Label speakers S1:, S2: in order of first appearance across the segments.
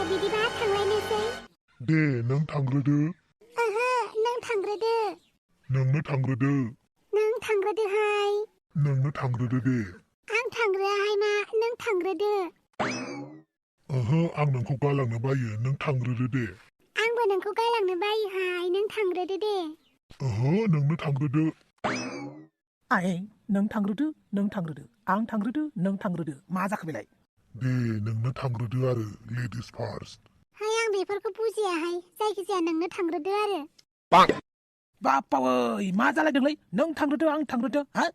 S1: बिदिबा थांलायनोसै
S2: दे नों थांग्रोदो
S1: ओहो नों थांग्रोदो
S2: नोंनो थांग्रोदो
S1: नों थांग्रोदोहाय
S2: नोंनो थांग्रोदो दे
S1: आं थांग्रोआहाय मा नों थांग्रोदो
S2: ओहो आं नोंखौ गालांनो बायो नों थांग्रोदो दे
S1: आंबो नोंखौ गालांनो बायोहाय नों थांग्रोदो दे
S2: ओहो नोंनो थांग्रोदो
S3: आइ नों थांग्रोदो आं थांग्रोदो नों थांग्रोदो मा जाखो बेलाय
S2: दे नोंनो थांग्रोदो आरो लेडिस फार्स्ट
S1: हाय आं बेफोरखौ बुजियाहाय जायखिजाया नोंनो थांग्रोदो आरो
S3: बाप्पावै मा जालायदोंलै नों थांग्रोदो आं थांग्रोदो हा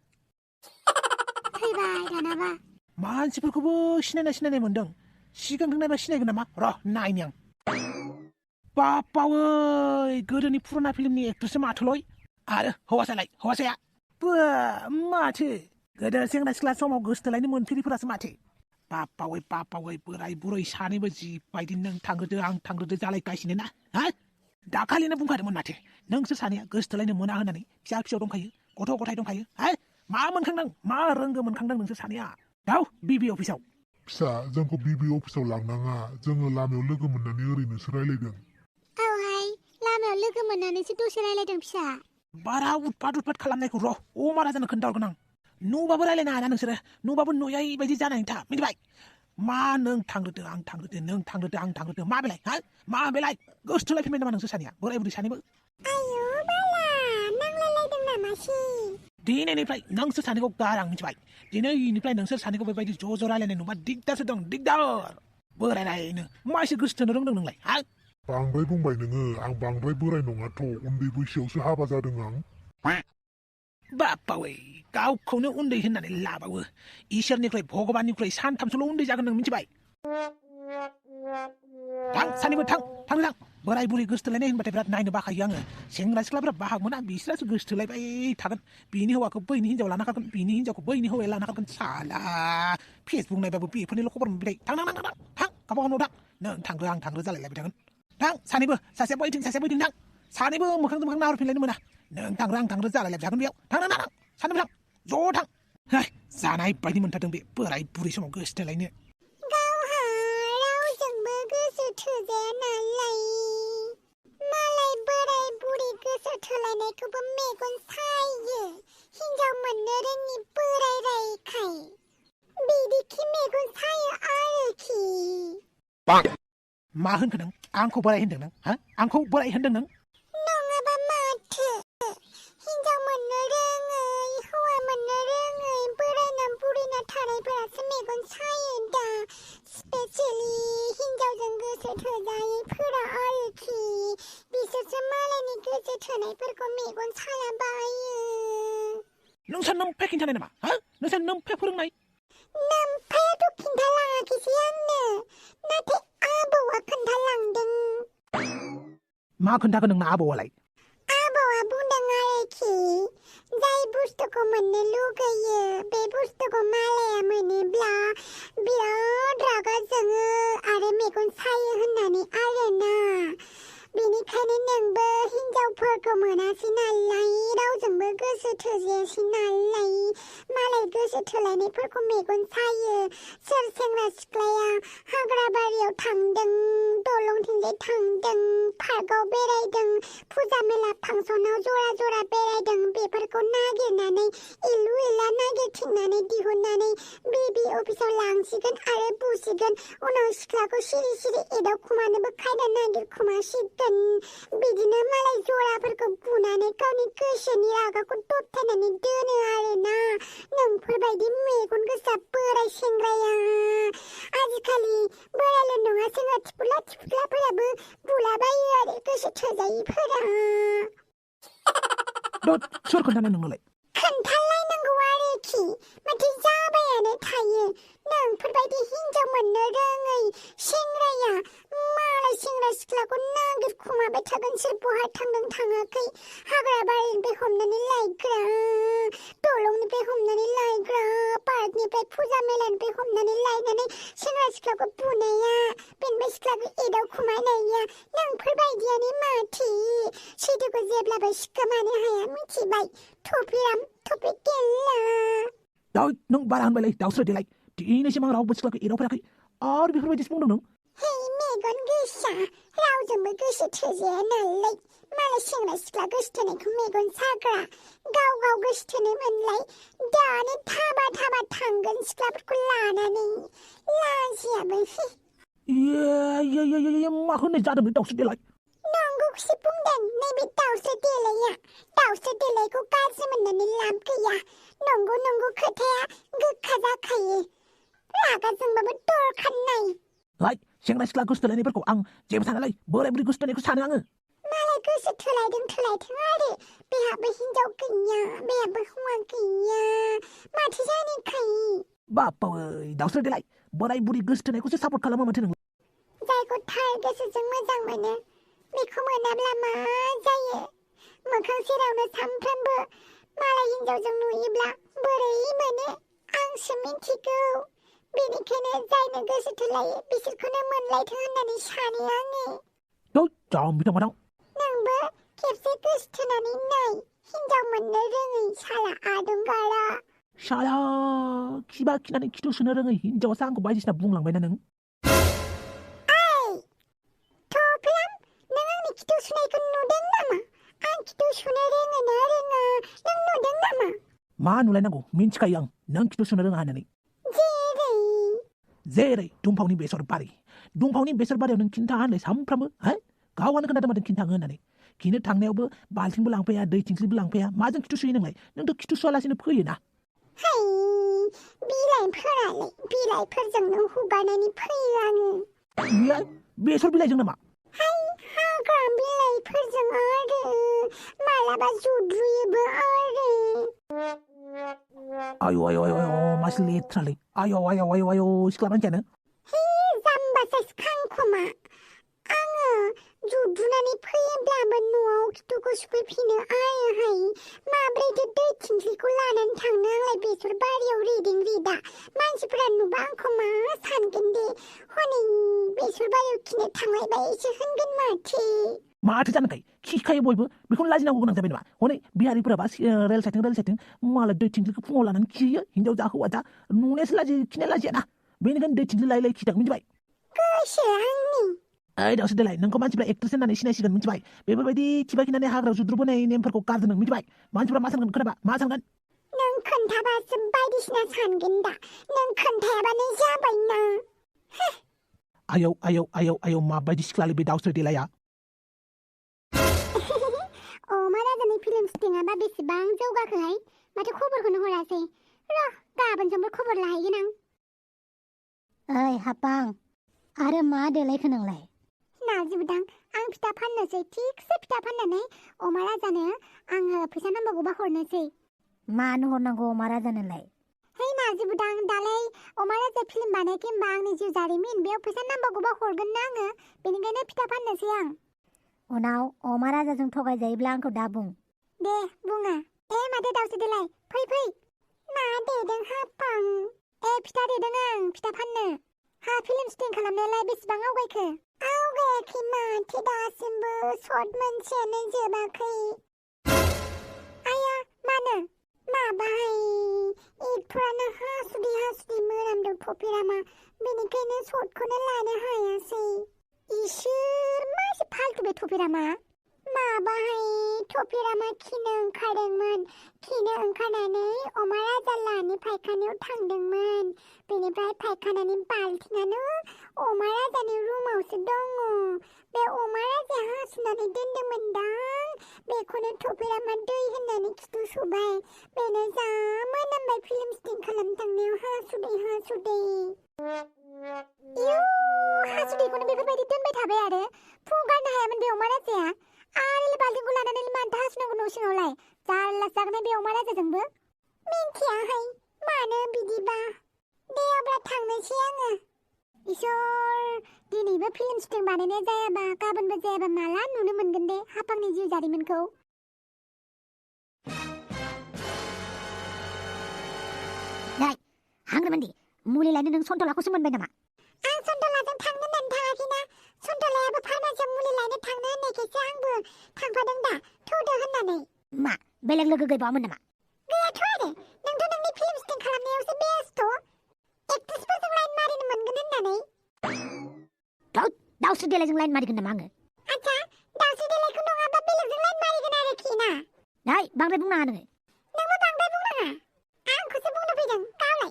S1: फैबाय दानाबा
S3: मानसिफोरखौबो सिनायनाय मोनदों सिगांथिं नायबा सिनायगोन नामा र' नायनि आं बाप्पावै गोदोनि पुराना फिल्मनि एक्ट्रेससो माथोलै आरो हौवासाया माथो गोदो सेंग्रा सिख्ला समाव गोसथोलायनो मोनफेरिफोरासो माथो बाप्पावै बोराय बुरै सानैबो जिबायदि नों थांग्रोदो आं थांग्रोदो जालायगासिनो ना हा दाखालिनो बुंखादोंमोन माथो नोंसोर सानैया गोसथोलायनो मोना होननानै फिसा दंखायो गथ' गथाय दंखायो हा मा मोनखांदों मा रोंगो मोनखांदों नोंसोर सानैया दाउ बिबि अफिसाव
S2: फिसा जोंखौ बिबि अफिसाव लांनाङा जोङो लामायाव लोगो मोननानै ओरैनोसो रायलायदों
S1: औहाय लामायाव लोगो मोननानैसो दसे रायलायदों फिसा
S3: बारा उदपाद खालामनायखौ र' अमा राजानो खोन्थाहरगोन आं नुबाबो रायलायनो हाया नोंसोरो नुबाबो नुयै बायदि जानानै था मिथिबाय मा नों थांग्रोदो आं थांग्रोदो नों थांग्रोदो आं थांग्रोदो मा बेलाय हा मा बेलाय गोसथोलायफिनबाय नामा नोंसोर सानैया बोराय बुरै सानैबो
S1: आयौ बाला नांलायलायदों नामासि
S3: दिनैनिफ्राय नोंसोर सानैखौ गारां मिथिबाय दिनैनिफ्राय नोंसोर सानैखौ बेबायदि ज' रायलायनाय नुबा दिगदारसो दं दिगदार बोरायलायनो मा एसे गोसथोनो रोंदों नोंलाय हा
S2: बांद्राय बुंबाय नोङो आं बांद्राय बोराय नङाथ' उन्दै बैसोआवसो हाबा जादों आं
S3: बाप्पावै गावखौनो उन्दै होननानै लाबावो इसोरनिफ्राय भगबाननिफ्राय सानथामसोल' उन्दै जागोन नों मिथिबाय थां सानैबो थां बोराय बुरै गोसथोलायनाय होनबाथाय बिराद नायनो बाखायो आङो सेंग्रा सिख्लाफोरा बाहाग मोना बिसोरासो गोसथोलायबाय थागोन बिनि हौवाखौ बैनि हिनजाव लाना खागोन बिनि हिनजावखौ बैनि हौवाया लाना खागोन साला फेसबुक नायबाबो बेफोरनिल' खबर मोनबाय थां गावबा गाव थां नों थांग्रो आं थांग्रो जालायलायबाय थागोन थां सानैबो सासेया बैथिं थां सानैबो मोखांजों मोखां नाहरफिनलायनो मोना नों थांग्रो आं थांग्रो जालायलायबाय थागोन बेयाव थां सानैबो थां ज' थां जानाय बायदि मोनथारदों बे बोराय बुरै समाव गोसथोलायनो
S1: गावहा रावजोंबो गोसो थोजाया नालाय मालाय बोराय बुरै गोसो थोलायनायखौबो मेगन सायो हिनजाव मोननो रोङि बोराय रायखाय बिदिखि मेगन सायो आरोखि
S3: मा होनखो नों आंखौ बोराय होनदों नों हा आंखौ बोराय होनदों नों
S1: नङाबा माथो हिनजाव मोननो रोङै हौवा मोननो रोङै बोरायना बुरैना थानायफोरासो मेगन सायो दा स्पेसियेलि हिनजावजों गोसो थोजायैफोरा आरोखि बिसोरसो मालायनि गोसो थोनायफोरखौ मेगन साला बायो
S3: नोंसोर नोमफे खिन्थानाय नामा हा नोंसोर नोमफे फोरोंनाय
S1: नोमफायाथ' खिन्थालाङाखैसै आंनो नाथाय आबौआ खोन्थालांदों
S3: मा खोन्थागोन नोंना आबौआलाय
S1: आबौआ बुंदों आरोखि जाय बुस्थुखौ मोननो लुगैयो बे बुस्थुखौ मालाया मोनोब्ला बिराद रागा जोङो आरो मेगन सायो होननानै आरोना बेनिखायनो नोंबो हिनजावफोरखौ मोनासै नालाय रावजोंबो गोसो थोजायासै नालाय मालाय गोसो थोलायनायफोरखौ मेगन सायो सोर सेंग्रा सिख्लाया हाग्रा बारियाव थांदों दलंथिंजाय थांदों पार्कआव बेरायदों फुजा मेला फांसनाव जरा बेरायदों बेफोरखौ नागिरनानै इलु इला नागिरथिंनानै दिहुननानै बिबि अफिसाव लांसिगोन आरो बुसिगोन उनाव सिख्लाखौ सिरि एदावखुमानोबो खायदा नागिरखुमासिगोन बिदिनो मालाय जराफोरखौ बुनानै गावनि गोसोनि रागाखौ दबथायनानै दोनो आरोना नोंफोरबायदि मेगन गोसा बोराय सेंग्राया आजिखालि बोरायल' नङा सेंग्रा थिफुलाफोराबो बुलाबायो आरो गोसो थोजायैफोरा
S3: सोर खोन्थानाय नोंनोलाय
S1: खोन्थालायनांगौ आरोखि माथो जाबायानो थायो नोंफोरबायदि हिनजाव मोननो रोङै सेंग्राया मालाय सेंग्रा सिख्लाखौ नागिरखुमाबाय थागोन सोर बहा थांदों थाङाखै हाग्रा बारिनिफ्राय हमनानै लायग्रा दलंनिफ्राय हमनानै लायग्रा पार्कनिफ्राय फुजा मेलानिफ्राय हमनानै लायनानै सेंग्रा सिख्लाखौ बुनाया बेनिफ्राय सिख्लाखौ एदावखुमानाया नोंफोरबायदियानो माथो सैथोखौ जेब्लाबो सिखोमानो हाया मिथिबाय थफि गेल्ला
S3: दाउ नों बारा होनबायलाय दाउस्रो देलाय दिनैसिम आं रावबो सिख्लाखौ एदावफेराखै आरो बेफोरबायदिसो बुंदों नों
S1: हे मेगन गोसा रावजोंबो गोसो थोजाया नालाय मालाय सेंग्रा सिख्ला गोसो थोनायखौ मेगन साग्रा गाव गाव गोसो थोनोमोनलाय दानो थाबा थाबा थांगोन सिख्लाफोरखौ लानानै लाजियाबो
S3: मा होननाय जादों बे दाउस्रि देलाय
S1: नंगौखौसो बुंदों नैबे दाउस्रि देलायखौ गाज्रि मोननानै लाब गैया नंगौ खोथाया गोखा जाखायो रागा जोंबाबो दरखारनाय
S3: लाय सेंग्रा सिख्ला गोसो थोलायनायफोरखौ आं जेबो सानालाय बोराय बुरै गोसो थोनायखौ सानो आङो
S1: मालाय गोसो थोलायथों आरो बेहाबो हिनजाव गैया बेहाबो हौवा गैया माथो जानिखाय
S3: बापावै दाउस्रि देलाय बोराय बुरै गोसो थोनायखौसो सापर्ट खालामो माथो नों
S1: जायखौ थार गोसोजों मोजां मोनो बेखौ मोनाब्ला मा जायो मोखां सेरावनो सानफ्रामबो मालाय हिनजावजों नुयोब्ला बोरै मोनो आंसो मिथिगौ बेनिखायनो जायनो गोसो थोलायो बिसोरखौनो मोनलायथों होननानै सानो आङो
S3: जाम्बि थांबाथां
S1: नोंबो खेबसे गोसो थोनानै नाय हिनजाव मोननो रोङै साला आदुंगारा
S3: शाला खिबा खिनानै खिथु सुनो रोङै हिनजावासो आंखौ बायदिसिना बुंलांबायना नों
S1: थफ्लाम नों आंनि खिथु सुनायखौ नुदों नामा आं खिथु सुनो रोङो ना रोङा नों नुदों नामा
S3: मा नुलायनांगौ मिन्थिखायो आं नों खिथु सुनो रोङा होननानै जेरै दुमफावनि बेसर बारियाव नों खिन्था होनलाय सामफ्रामबो गावानो खोनादों माथो खिन्थाङो होननानै खिनो थांनायावबो बाल्थिंबो लांफाया दै थिंख्लिबो लांफाया माजों खिथु सुयो नोंलाय नोंथ' खिथु सुवालासिनो फैयोना
S1: बिलाइफोरजोंनो हुगारनानै फैयो आङो
S3: बेसर बिलाइजों नामा
S1: हाग्रा बिलाइफोरजों आरो मालाबा जुद्रुयोबो आरो
S3: आय मासे लेथ्रालै आय सिख्ला मानसियानो
S1: जाम्बासो खांखमा आङो जुद्रुनानै फैयोब्लाबो न'आव खिथुखौ सुफैफिनो आरोहाय माब्रैथो दै थिंख्लिखौ लानानै थांनो आंलाय बेसर बारियाव रिदिं रिदा मानसिफोरा नुबा आंखौ मा सानगोन दे हनै बेसर बारियाव खिनो थांलायबायसो होनगोन
S3: माथो जानोखाय खिखायो बयबो बेखौनो लाजिनांगौ गोनां जाबाय नामा हनै बिहारिफोराबा रेल साइथिं मालाय दै थिंख्लिखौ फुङाव लानानै खियो हिनजाव जा हौवा जा नुनायासो लाजियो खिनाया लाजियाना बेनिखायनो दै थिंख्लि लायै खिथां मिथिबाय ओइ दाउस्रि देलाय नोंखौ मानसिफ्रा एक्ट्रेस होननानै सिनायसिगोन मिथिबाय बेफोरबायदि खिबा खिनानै हाग्रायाव जुद्रुबोनाय नेमफोरखौ गारदों नों मिथिबाय मानसिफ्रा मा सानगोन खोनाबा मा सानगोन
S1: नों खोन्थाबासो बायदिसिना सानगोन दा नों खोन्थायाबानो जाबायना
S3: आयौ माबायदि सिख्लालै बे दाउस्रि देलाया
S1: अमा राजानि फिल्म शुटिंआबा बेसेबां जौगाखोहाय माथो खबरखौनो हरासै र' गाबोन समफोर खबर लाहैगोन आं
S4: ओइ हापां आरो मा देलायखो नोंलाय
S1: नाजिबदां आं फिथा फाननोसै थिगसे फिथा फाननानै अमा राजानो आङो फैसा नांबावगौबा हरनोसै
S4: मानो हरनांगौ अमा राजानोलाय
S1: है नाजिबदां दालाय अमा राजा फिल्म बानायखै होनबा आंनि जिउ जारिमिन बेयाव फैसा नांबावगौबा हरगोन ना आङो बेनिखायनो फिथा फाननोसै आं
S4: उनाव अमा राजाजों थगायजायोब्ला आंखौ दा बुं
S1: दे बुङा माथो दाउस्रि देलाय फै मा देदों हापां फिथा देदों आं फिथा फाननो हा फिल्म शुटिं खालामनायालाय बेसेबां आवगायाखै माथो दासिमबो शर्ट मोनसेयानो जोबाखै आया मानो माबाहाय एक्टरानो हासुदै मोनामदों थफेरामा बेनिखायनो शर्टखौनो लानो हायासै इसोर मासे फाल्तु बे थफेरामा माबाहाय थफेरामा खिनो ओंखारनानै अमा राजा लानि फायखानायाव थांदोंमोन बेनिफ्राय फायखानानि बाल्थिङानो अमा राजानि रुमावसो दङ बे अमा राजाया हासुनानै दोनदोंमोनदां बेखौनो थफेरामा दै होननानै खिथु सुबाय बेनो जा मोनामबाय फिल्म शुटिं खालामनो थांनायाव हासुदै हासुदैखौनो बेफोरबायदि दोनबाय थाबाय आरो फुङाव गारनो हायामोन बे अमा राजाया आरो बाल्थिंखौ लानानै मानोथो हासुनांगौ न' सिङावलाय जारला जागोन बे अमा राजाजोंबो मिन्थियाहाय मानो बिदिबा दे अब्ला थांनोसै आङो इसोर दिनैबो फिल्म शुटिं बानायनाय जायाबा गाबोनबो जायाबा माला नुनो मोनगोन दे हापांनि जिउ जारिमिनखौ
S4: हांग्रामोनदि मुलि लायनो नों सन्थलाखौसो मोनबाय नामा
S1: आं सन्थलाजों थांनो होननानै थाङाखैना सन्थलायाबो फार्मासियाव मुलि लायनो थांनो होननायखायसो आंबो थांफादों दा थौदो होननानै
S4: मा बेलेग लोगो गैबावामोन नामा
S1: गैयाथ' आरो नोंथ' नोंनि फिल्म शुटिं खालामनायावसो बेस्थ' एक्ट्रेसफोरजों लाइन मारिनो मोनगोन होननानै
S4: दाउस्रि देलायजों लाइन मारिगोन नामा आङो
S1: आच्छा दाउस्रि देलायखौ नङाबा बेलेगजों लाइन मारिगोन आरोखि ना
S4: नै बांद्राय बुंनाङा नोङो
S1: नोंबो बांद्राय बुंनाङा आंखौसो बुंनो फैदों गावलाय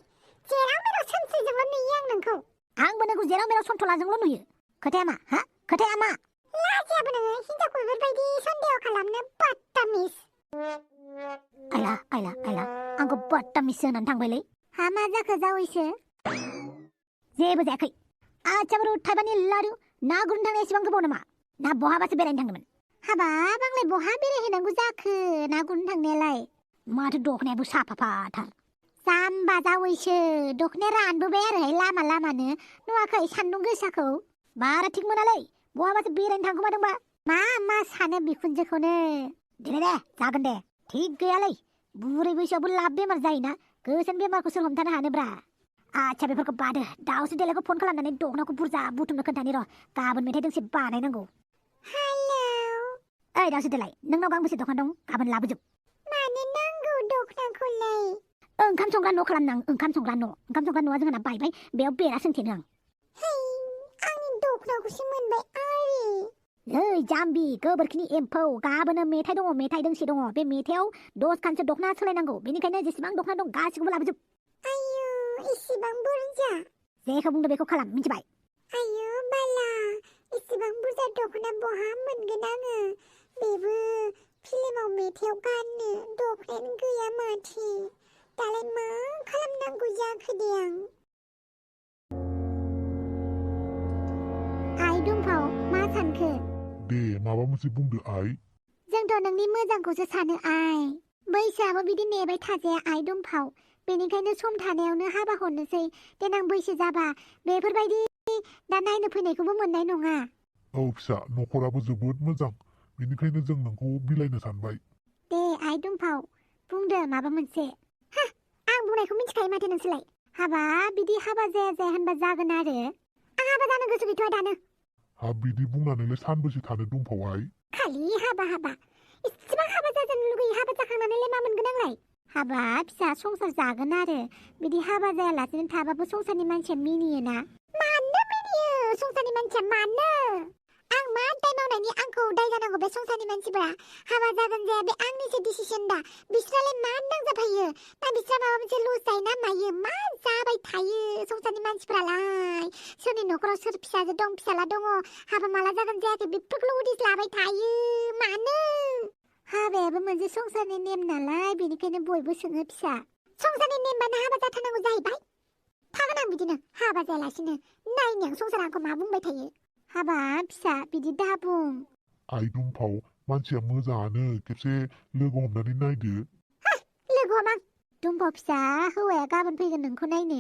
S1: जेराव मेराव सोमस्रिजोंल' नुयो आं नोंखौ
S4: आंबो नोंखौ जेराव मेराव सन्थलाजोंल' नुयो खोथाया मा हा खोथाया मा
S1: लाजियाबो नोङो हिनजावखौ बेफोरबायदि सन्देह खालामनो बदतामिज
S4: आइला आंखौ बदतामिजसो होननानै थांबायलै
S1: हा मा जाखो जावैसो
S4: जेबो जायाखै आच्छा बारु थाइबानि लारु ना गुरनो थांनाया एसेबां गोबाव नामा ना बहाबासो बेरायनो थांदोंमोन
S1: हाबाब आंलाय बहा बेरायहैनांगौ जाखो ना गुरनो थांनायालाय
S4: माथो दखनायाबो साफाथार
S1: जाम्बा जावैसो दखनाया रानबोबाय आरोहाय लामानो नुवाखै सान्दुं गोसाखौ
S4: बारा थिग मोनालै बहाबासो बेरायनो थांखोमादोंबा
S1: मा सानो बिखुनजोखौनो
S4: दे जागोन दे थिग गैयालै बुरै बैसोआवबो लाब बेमार जायोना गोसोन बेमारखौ सोर हमथानो हानोब्रा आच्छा बेफोरखौ बादो दाउस्रि देलायखौ फन खालामनानै दखनाखौ बुरजा बुथुमनो खोन्थानि र' गाबोन मेथाइ दोंसे बानायनांगौ
S1: हेलौ
S4: ओइ दाउस्रि देलाय नोंनाव गांबेसे दखान दं गाबोन लाबोजोब
S1: मानो नांगौ दखनाखौलाय
S4: ओंखाम संग्रा न' खालामनां ओंखाम संग्रा न'आ जोंहाना बायबाय बेयाव बेरा सोंथेनो आं
S1: आंनि दखनाखौसो मोनबाय आरि
S4: ओइ जाम्बि गोबोरखिनि एम्फौ गाबोनो मेथाइ दोंसे दङ बे मेथाइआव 10 खानसो दखना सोलायनांगौ बेनिखायनो जेसेबां दखना दं गासिखौबो लाबोजोब
S1: आयु इसिबां बुरजा
S4: जेखौ बुंदो बेखौ खालाम मिथिबाय
S1: आयु बाला इसिबां बुरजा दखना बहा मोनगोन आङो बेबो फिल्माव मेथाइआव गाननो दखनायानो गैया माथो दालाय मा खालामनांगौ जाखो दे आइ दुमफाव मा सानखो
S2: दे माबा मोनसे बुंदो आइ
S1: जोंथ' नोंनि मोजांखौसो सानो आइ बैसोआबो बिदि नेबाय थाजाया आइ दुमफाव बेनिखायनो सम थानायावनो हाबा हरनोसै देनां बैसो जाबा बेफोरबायदि दा नायनो फैनायखौबो मोननाय नङा
S2: औ फिसा न'खराबो जोबोद मोजां बेनिखायनो जों नोंखौ बिलाइनो सानबाय
S1: दे आइ दुमफाव बुंदो माबा मोनसे आं बुंनायखौ मिथिखायो माथो नोंसोरलाय हाबा बिदि हाबा जाया होनबा जागोन आरो आं हाबा जानो गोसो गैथ'आ दानो
S2: बिदि बुंनानैलाय सानबेसे थानो दंफाव आइ
S1: खालि हाबा इसेबां हाबा जाजानो लुगैयो हाबा जाखांनानैलाय मा मोनगोन आंलाय हाबा फिसा संसार जागोन आरो बिदि हाबा जायालासेनो थाबाबो संसारनि मानसिया मिनियोना मानो मिनियो संसारनि मानसिया मानो आं मा दाय मावनायनि आंखौ दाय जानांगौ बे संसारनि मानसिफोरा हाबा जागोन जाया बे आंनिसो डिसिसन दा बिसोरालाय मा नांजाफायो ना बिस्रा माबा मोनसे लस जायो ना मायो मा जाबाय थायो संसारनि मानसिफोरालाय सोरनि न'खराव सोर फिसाजो दं फिसाला दङ हाबा माला जागोन जायाखै बेफोरखौल' उदिस लाबाय थायो मानो हाबायाबो मोनसे संसारनि नेम नालाय बेनिखायनो बयबो सोङो फिसा संसारनि नेमबानो हाबा जाथारनांगौ जाहैबाय थागोन आं बिदिनो हाबा जायालासिनो नायनो आं संसार आंखौ मा बुंबाय थायो हाबा फिसा बिदि दाबुं
S2: आइ दुमफाव मानसिया मोजाङानो खेबसे लोगो हमनानै नायदो
S1: लोगो हम आं दुमफाव फिसा हौवाया गाबोन फैगोन नोंखौ नायनो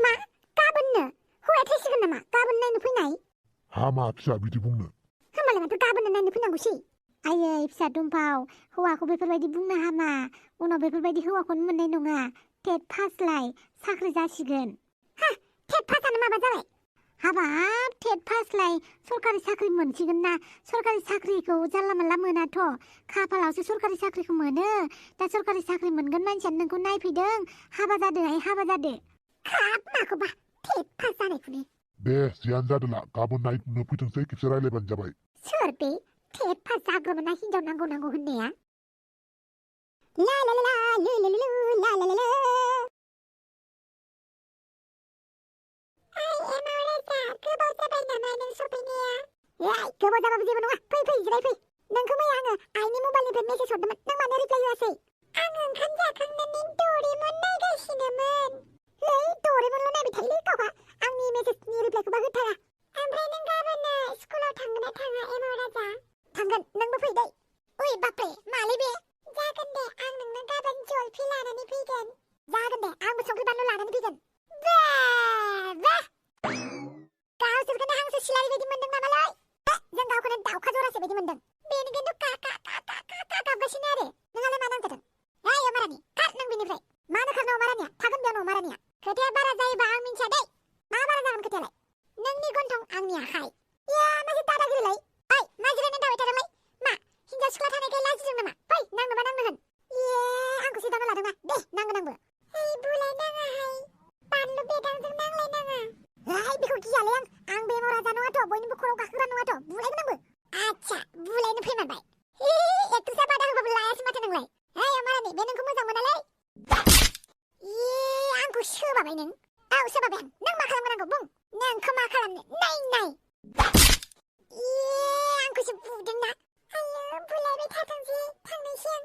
S1: मा गाबोननो हौवाया थैसिगोन नामा गाबोन नायनो फैनाय
S2: हामा फिसा बिदि बुंनो
S1: होमबालाय माथो गाबोननो नायनो फैनांगौसै आयै फिसा दुमफाव हौवाखौ बेफोरबायदि बुंनो हामा उनाव बेफोरबायदि हौवाखौनो मोननाय नङा टेट पासलाय साख्रि जासिगोन टेट पासआनो माबा जाबाय हाबाब टेट पासलाय सरकारि साख्रि मोनसिगोन ना सरकारि साख्रिखौ जानला मानला मोनाथ' खाफालावसो सरकारि साख्रिखौ मोनो दा सरकारि साख्रि मोनगोन मानसियानो नोंखौ नायफैदों हाबा जादो हाबा जादो खाब माखौबा टेट पास जानायखौनो
S2: दे जियानो जादोला गाबोन नायनो फैथोंसै खेबसे रायलायबानो जाबाय
S1: सोर बे टेट पास जाग्रोमोना हिनजाव नांगौ होननाया ला ला ला ला ला ला ला ला ला गोबाव जाबाय नामा नों सफैनाया गोबाव जाबाबो जेबो नङा फै जिराय फै नोंखौ मैया आङो आइनि मबाइलनिफ्राय मेसेज हरदोंमोन नों मानो रिप्लाय होआसै आं ओंखाम जाखांनानै डरेमन नायगासिनोमोन डरेमनल' नायबाय थायोलै गावहा आंनि मेसेजनि रिप्लायखौबा होथारा ओमफ्राय नों गाबोन स्कुलाव थांगोन ना थाङा एमाव राजा थांगोन नोंबो फै दै ओइ बाप्रे मालै बे जागोन दे आं नोंनो गाबोन जलफि लानानै फैगोन जागोन दे आंबो संख्रि बानलु लानानै फैगोन गावसोरखौनो हांसो सिलारि बायदि मोनदों नामालै जों गावखौनो दाउखा जरासे बायदि मोनदों बेनिखायनो गाबगासिनो आरो नोंहालाय मा नांगोन अमारानि खार नों बेनिफ्राय मानो खारनो अमारानिया थागोन बेयावनो अमारानिया खोथाया बारा जायोबा आं मिन्थिया दै मा बारा जागोन खोथायालाय नोंनि गन्थं आंनि आखाइ मासे दादागिरिलाय ओइ मा जिरायनानै थाबाय थादोंलाय मा हिनजाव सिख्ला थानायखाय लाजिदों नामा फै नांनोबा नांनो होन आंखौसो दानो लादोंना दे नांगोन आंबो बुलाय नाङाहाय बानलु बेदांजों नांलाय नाङा बेखौ गियालै आं बे मराजानो सोरबा बें नों मा खालामगोन आंखौ बुं नोंखौ मा खालामनो नाय आंखौसो बुदोंना आयो बुलायबाय थाथोंसै थांनोसै आं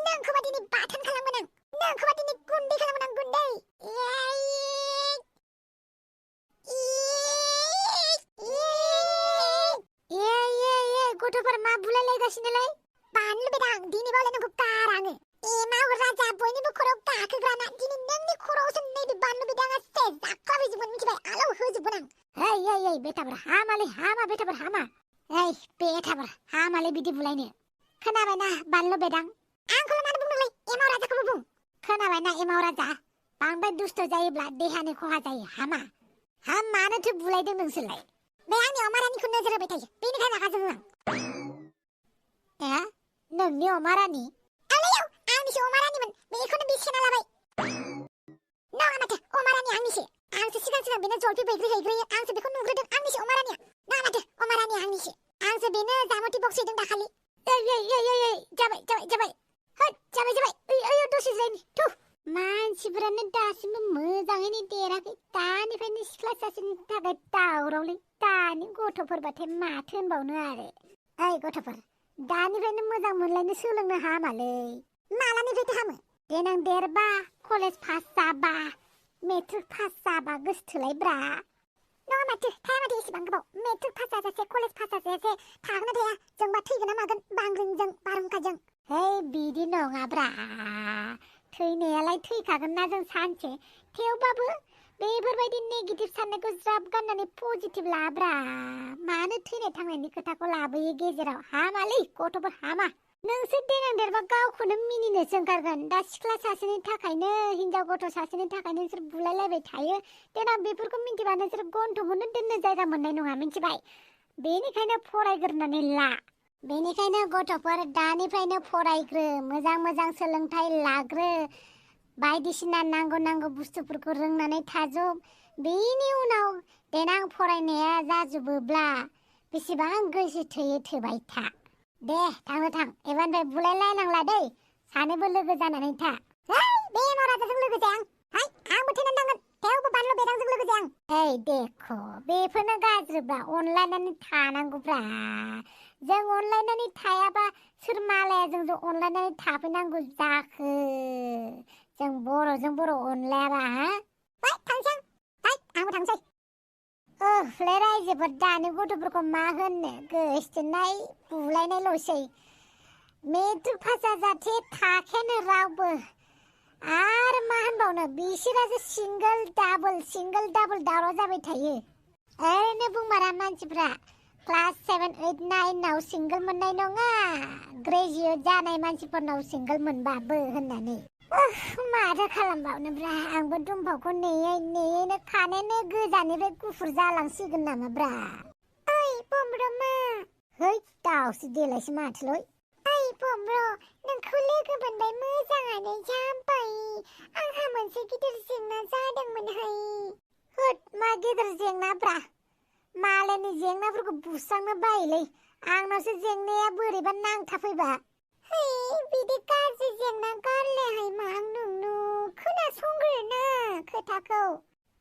S1: नोंखौबा दिनै बाथोन खालामगोन आं नोंखौबा दिनै गुन्दै खालामगोन आं गुन्दै गथ'फोर मा बुलायलायगासिनोलाय बानलु बेदां दिनै बावलाय नोंखौ गाराङो एमाव राजा बयनिबो खर'आव गाखोग्राना दिनै नोंनि खर'आवसो नैबे बानलु बेदाङा सेस जाख्लाबैजोबगोन मिथिबाय आलाव होजोबगोन आं ओइ बेटाफोर हामालै हामा बेटाफोर हामा ओइ बेटाफोर हामालै बिदि बुलायनो खोनाबायना बानलु बेदां आंखौल' मानो बुंदोंलै एमाव राजाखौबो बुं खोनाबायना एमाव राजा बांद्राय दुस्त जायोब्ला देहानि खहा जायो हामा मानोथो बुलायदों नोंसोरलाय बे आंनि अमारानिखौ नोजोर होबाय थायो बेनिखायनो रागा जोङो आं नोंनि अमारानि आलैयाव आंनिसो अमारानिमोन बेखौनो बिसेना लाबाय नङा माथो अमारानि आंनिसो आंसो सिगां बेनो जलफि बैग्रि हैग्रोयो आंसो बेखौ नुग्रोदों आंनिसो अमारानिया नङा माथो अमारानि आंनिसो आंसो बेनो जामथि बक्स हैदों दाखालि जाबाय दसे जिरायनि थु मानसिफोरानो दासिमबो मोजाङैनो देराखै दानिफ्रायनो सिख्ला सासेनि थाखाय दावरावलै दानि गथ'फोरबाथाय माथो होनबावनो आरो ओइ गथ'फोर दानिफ्रायनो मोजां मोनलायनो सोलोंनो हामालै मालानिफ्रायथो हामो देनां देरबा कलेज पास जाबा मेट्रिक पास जाबा गोसोथोलायब्रा नङा माथो थाया माथो एसेबां गोबाव मेट्रिक पास जाजासे कलेज पास जाजासे थागोन ना थाया जोंबा थैगोन ना मागोन बांग्रिंजों बारहुंखाजों बिदि नङाब्रा थैनायालाय थैखागोन ना जों सानसे थेवबाबो बेफोरबायदि नेगेटिभ साननायखौ ज्राब गारनानै पजिटिभ लाब्रा मानो थैनाय थांनायनि खोथाखौ लाबोयो गेजेराव हामालै गथ'फोर हामा नोंसोर देनां देरबा गावखौनो मिनिनोसो ओंखारगोन दा सिख्ला सासेनि थाखायनो हिनजाव गथ' सासेनि थाखायनो नोंसोर बुलायलायबाय थायो देनां बेफोरखौ मिथिबा नोंसोर गन्थंखौनो दोननो जायगा मोननाय नङा मिथिबाय बेनिखायनो फरायग्रोनानै ला बेनिखायनो गथ'फोर दानिफ्रायनो फरायग्रो मोजां सोलोंथाइ लाग्रो बायदिसिना नांगौ बुस्थुफोरखौ रोंनानै थाजोब बेनि उनाव देनां फरायनाया जाजोबोब्ला बेसेबां गोसो थोयो थोबाय था दे थां एबारनिफ्राय बुलायलायनांला दै सानैबो लोगो जानानै था बे माराजों लोगो जाया आंबो थैनानै थांगोन थेवबो बानलु बेदांजों लोगो जाया देखो बेफोरनो गाज्रिब्रा अनलायनानै थानांगौब्रा जों अनलायनानै थायाबा सोर मालाया जोंजों अनलायनानै थाफैनांगौ जाखो जों बर'जों बर' अनलायाबा थांसै आंबो थांसै रायजोफोर दानि गथ'फोरखौ मा होननो गोसथोनाय बुलायनायल'सै मेट्रिक पास जाजाथे थाखायानो रावबो आरो मा होनबावनो बिसोरासो सिंगोल डाबल दावराव जाबाय थायो ओरैनो बुंमारा मानसिफ्रा क्लास 7, 8, 9 सिंगोल मोननाय नङा ग्रेजुवेट जानाय मानसिफोरनाव सिंगोल मोनबाबो होननानै माथो खालामबावनोब्रा आंबो दुम्फावखौ नेयैनो खानायानो गोजानिफ्राय गुफुर जालांसिगोन नामाब्रा बमब्रमा दावसो देलायसो माथोलै बमब्र नोंखौ लोगो मोनबाय मोजाङानो जाबाय आंहा मोनसे गिदिर जेंना जादोंमोनहाय मा गिदिर जेंनाब्रा मालायनि जेंनाफोरखौ बुस्रांनो बायोलै आंनावसो जेंनाया बोरैबा नांथाफैबा बिदि गाज्रि जेंना गारलायहाय मा नोंनो खोनासंग्रोना खोथाखौ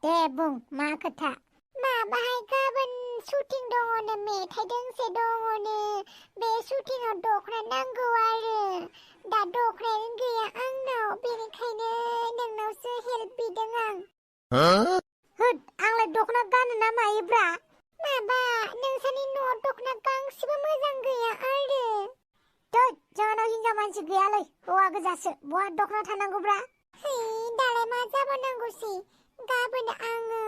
S1: दे बुं मा खोथा माबाहाय गाबोन शुटिं दङनो मेथाइ दोंसे दङनो बे शुटिंआव दख'ना नांगौ आरो दा दख'नायानो गैया आंनाव बेनिखायनो नोंनावसो हेल्प बिदों आं आंलाय दख'ना गानो ना मायोब्रा माबा नोंसानि न'आव दख'ना गांसेबो मोजां गैया आरो जोंनाव हिनजाव मानसि गैयालै हौवा गोजासो बहा दख'ना थानांगौब्रा दालाय मा जाबावनांगौसै गाबोन आङो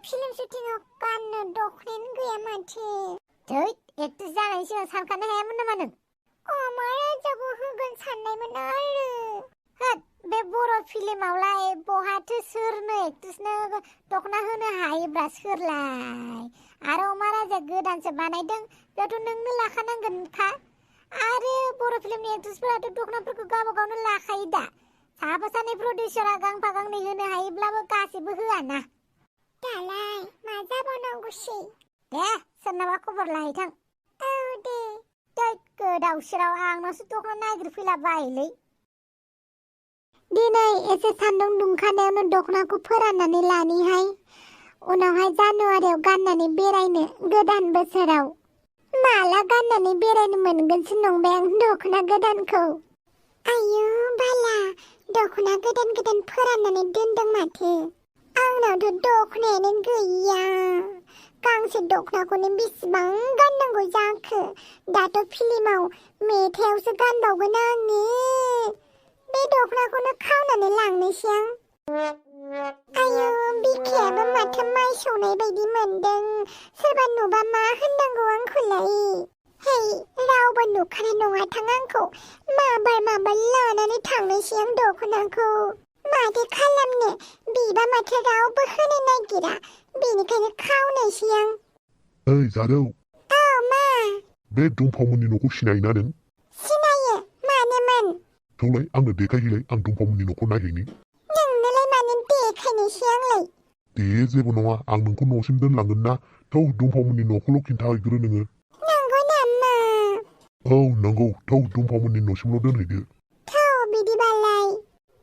S1: फिल्म शुटिंआव गाननो दख'नायानो गैया माथो एक्ट्रेस जानायनि सिगां सानखानो हायामोन नामा नों अमा राजाखौ होगोन साननायमोन आरो बे बर' फिल्मावलाय बहाथो सोरनो एक्ट्रेसनो दख'ना होनो हायोब्रा सोरलाय आरो अमा राजा गोदानसो बानायदों बेयावथ' नोंनो लाखानांगोनखा आरो बर' फिल्मनि एक्ट्रेसफोराथ' दख'नाफोरखौ गावबा गावनो लाखायो दा साफा सानै प्रडिउसारा गांफा गांनै होनो हायोब्लाबो गासैबो होआना दालाय मा जाबावनांगौसै दे सोरनाबा खबर लाहैथां दे गोदाव सोराव आंनावसो दख'ना नागिरफैला बायोलै दिनै एसे सान्दुं दुंखानायावनो दख'नाखौ फोराननानै लानिहाय उनावहाय जानुवारियाव गाननानै बेरायनो गोदान बोसोराव माला गाननानै बेरायनो मोनगोनसो नंबाय आं दख'ना गोदानखौ आयु बाला दख'ना गोदान फोराननानै दोनदों माथो आंनावथ' दख'नायानो गैया गांसे दख'नाखौनो बेसेबां गाननांगौ जाखो दाथ' फिल्माव मेथाइयावसो गानबावगोन आङो बे दख'नाखौनो खावनानै लांनोसै आं आयु बिखायाबो माथो माइ सौनाय बायदि मोनदों सोरबा नुबा मा होननांगौ आंखौलाय हे रावबो नुखानाय नङाथां आंखौ माबार लानानै थांनोसै आं दख'नाखौ माथो खालामनो बिबा माथो रावबो होनो नागिरा बेनिखायनो खावनोसै आं
S2: ओइ जारौ
S1: औ मा
S2: बे दंफांमोननि न'खौ सिनायोना नों
S1: सिनायो मानोमोन
S2: थौलाय आंनो देखायहैलाय आं दंफांमोननि न'खौ नायहैनि
S1: नोंनोलाय मानो देखायनोसै आंलाय
S2: दे जेबो नङा आं नोंखौ न'सिम दोनलांगोन ना थौ दंफांमोननि न'खौल' खिन्थाहैग्रो नोङो
S1: नंगौ नामा
S2: औ नंगौ थौ दंफांमोननि न'सिमल' दोनहैदो
S1: थौ बिदिबालाय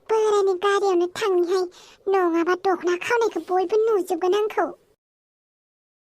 S1: बोरायनि गारियावनो थांनिहाय नङाबा दख'ना खावनायखौ बयबो नुजोबगोन आंखौ